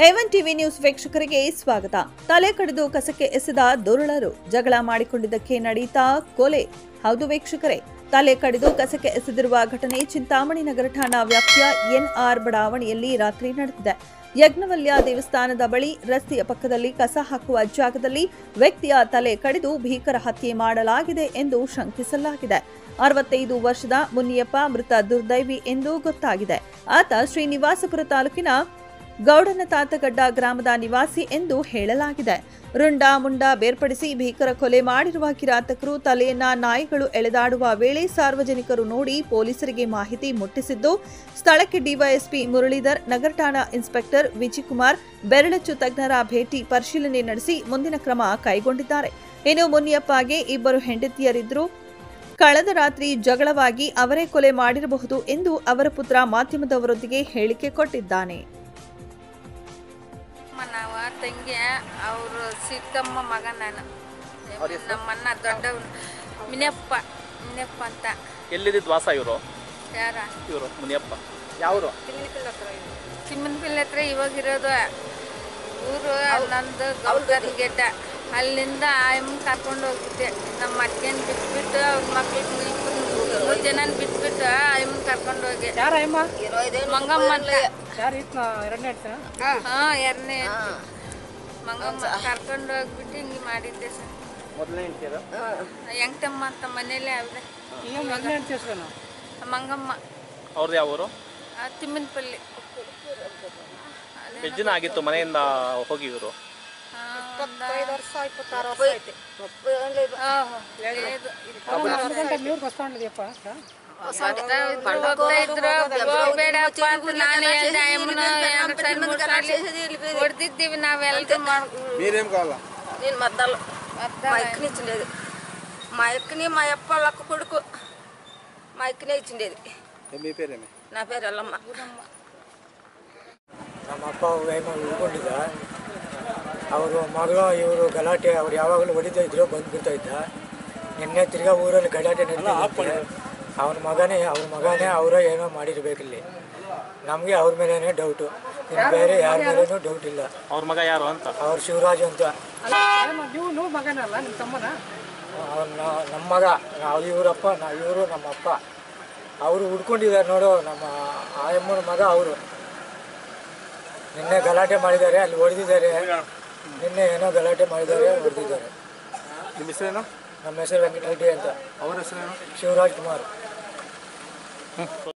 A1 TV news ವೀಕ್ಷಕರಿಗೆ ಸ್ವಾಗತ. ತಲೆ ಕಡಿದು ಕಸಕ್ಕೆ ಎಸೆದ ದುರುಳರು, ಜಗಳ ಮಾಡಿಕೊಂಡಿದ್ದಕ್ಕೆ ನಡೆಯುತ್ತಾ ಕೊಲೆ. ಹೌದು ವೀಕ್ಷಕರೇ, ತಲೆ ಕಡಿದು ಕಸಕ್ಕೆ ಎಸೆದಿರುವ ಘಟನೆ ಚಿಂತಾಮಣಿ ನಗರ ಠಾಣಾ ವ್ಯಾಪ್ತಿಯ NR ಬಡಾವಣೆಯಲ್ಲಿ ರಾತ್ರಿ ನಡೆದಿದೆ. ಯಜ್ಞವಲ್ಯ ದೇವಸ್ಥಾನದ ಬಳಿ ರಸ್ತೆಯ ಪಕ್ಕದಲ್ಲಿ ಕಸ ಹಾಕುವ ಜಾಗದಲ್ಲಿ ವ್ಯಕ್ತಿಯ ತಲೆ ಕಡಿದು ಭೀಕರ ಹತ್ಯೆ ಮಾಡಲಾಗಿದೆ ಎಂದು ಶಂಕಿಸಲಾಗಿದೆ. 65 ವರ್ಷದ ಮುನಿಯಪ್ಪ ಮೃತ ದುರ್ದೈವಿ ಎಂದು ಗೊತ್ತಾಗಿದೆ. ಆತ ಶ್ರೀನಿವಾಸಪುರ ತಾಲೂಕಿನ ಗೌಡನತಾತಗಡ್ಡ ಗ್ರಾಮದ ನಿವಾಸಿ ಎಂದು ಹೇಳಲಾಗಿದೆ. ರುಂಡ ಮುಂಡ ಬೇರ್ಪಡಿಸಿ ಭೀಕರ ಕೊಲೆ ಮಾಡಿರುವ ಕಿರಾತಕರು ತಲೆಯನ್ನ ನಾಯಿಗಳು ಎಳೆದಾಡುವ ವೇಳೆ ಸಾರ್ವಜನಿಕರು ನೋಡಿ ಪೊಲೀಸರಿಗೆ ಮಾಹಿತಿ ಮುಟ್ಟಿಸಿದ್ದು, ಸ್ಥಳಕ್ಕೆ ಡಿವೈಎಸ್ಪಿ ಮುರಳೀಧರ್, ನಗರ ಠಾಣಾ ಇನ್ಸ್ಪೆಕ್ಟರ್ ವಿಜಿಕುಮಾರ್ ಬೆರಳಚ್ಚು ತಜ್ಞರ ಭೇಟಿ ಪರಿಶೀಲನೆ ನಡೆಸಿ ಮುಂದಿನ ಕ್ರಮ ಕೈಗೊಂಡಿದ್ದಾರೆ. ಇನ್ನು ಮುನಿಯಪ್ಪಗೆ 2 ಹೆಂಡತಿಯರಿದ್ರು. ಕಳೆದ ರಾತ್ರಿ ಜಗಳವಾಗಿ ಅವರೇ ಕೊಲೆ ಮಾಡಿರಬಹುದು ಎಂದು ಅವರ ಪುತ್ರ ಮಾಧ್ಯಮದವರೊಂದಿಗೆ ಹೇಳಿಕೆ ಕೊಟ್ಟಿದ್ದಾನೆ. ನಾವ ತಂಗಿ ಅವರು ಸಿಕ್ಕಮ್ಮ ಮಗ, ನಾನು ನಮ್ಮಣ್ಣ ದೊಡ್ಡವನು ಮುನಿಯಪ್ಪ ಅಂತ. ಎಲ್ಲಿದ್ದ ವಾಸ ಇವರು? ಯಾರ ಇವರು ಮುನಿಯಪ್ಪ ಯಾವರು? ಚಿಮ್ಮನಪಿಲ್ಲಿ ಹತ್ರ ಇವಾಗಿರೋದು ಊರು ನಂದು ಗೌಡನ ಗೆಡ್ಡ. ಅಲ್ಲಿಂದ ಆಯಮ್ಮನ ಕರ್ಕೊಂಡು ಹೋಗಿದ್ದೆ. ನಮ್ಮ ಅಕ್ಕನ ಬಿಟ್ಬಿಟ್ಟು ಅವ್ರ ಮಕ್ಳಿಗೆ 3 ಜನ ಬಿಟ್ಬಿಟ್ಟು ಆಯಮ್ಮನ ಕರ್ಕೊಂಡು ಹೋಗಿ. ಮಂಗಮ್ಮ ಅಂತ. ಎರಡನೇ ಮಂಗಮ್ಮ ಕರ್ಕೊಂಡು ಹೋಗ್ಬಿಟ್ಟು ಹಿಂಗೆ ಮಾಡಿದ್ದೆ ಸರ್. ಹೆಂಗ್ತಮ್ಮ ಅಂತ ಮನೇಲೆ ಅವ್ರೆ. ಮಂಗಮ್ಮ. ಅವ್ರದ್ದು ಯಾವ ಊರು? ತಿಮ್ಮನಪಲ್ಲಿ. ಎಷ್ಟು ದಿನ ಆಗಿತ್ತು ಮನೆಯಿಂದ ಹೋಗಿ ಇವರು? 25 ವರ್ಷ 26 ವರ್ಷ ಆಯ್ತು. ಹೊಡೆದಿದ್ದೀವಿ ನಾವೆಲ್ಲರೂ. మైక్ని మా అప్ప లక్క కొడుకు మైక్నే ఇచ్చిండేది. నా పేరు అల్లమ్మ. ನಮ್ಮ ಅಪ್ಪ ಏಮೋ ಉಳ್ಕೊಂಡಿದ್ದ. ಅವರು ಮಗ ಇವರು ಗಲಾಟೆ, ಅವ್ರು ಯಾವಾಗಲೂ ಹೊಡಿತಾ ಇದ್ರು, ಬಂದುಬಿಡ್ತಾ ಇದ್ದ. ನಿನ್ನೆ ತಿರ್ಗಾ ಊರಲ್ಲಿ ಗಲಾಟೆ ನಡೀತಿದ್ದೆ. ಅವ್ರ ಮಗನೇ ಅವರ ಏನೋ ಮಾಡಿರ್ಬೇಕಿಲ್ಲಿ. ನಮಗೆ ಅವ್ರ ಮೇಲೇ ಡೌಟು, ಇನ್ನು ಬೇರೆ ಯಾರ ಮೇಲೇನೂ ಡೌಟ್ ಇಲ್ಲ. ಅವ್ರ ಮಗ ಯಾರು ಅಂತ? ಅವ್ರು ಶಿವರಾಜ್ ಅಂತ. ನಮ್ಮ ಮಗ, ಇವರಪ್ಪ, ಇವರು ನಮ್ಮ ಅಪ್ಪ. ಅವರು ಹುಡ್ಕೊಂಡಿದ್ದಾರೆ ನೋಡು, ನಮ್ಮ ಆಯಮ್ಮನ ಮಗ ಅವರು. ನಿನ್ನೆ ಗಲಾಟೆ ಮಾಡಿದ್ದಾರೆ, ಅಲ್ಲಿ ಹೊಡೆದಿದ್ದಾರೆ. ನಿನ್ನೆ ಏನೋ ಗಲಾಟೆ ಮಾಡಿದ್ದಾರೆ, ಹೊಡೆದಿದ್ದಾರೆ. ನಿಮ್ಮ ಹೆಸರೇನು? ನಮ್ಮ ಹೆಸರು ವೆಂಕಟರೆಡ್ಡಿ ಅಂತ. ಅವ್ರ ಹೆಸರೇನು? ಶಿವರಾಜ್ ಕುಮಾರ್.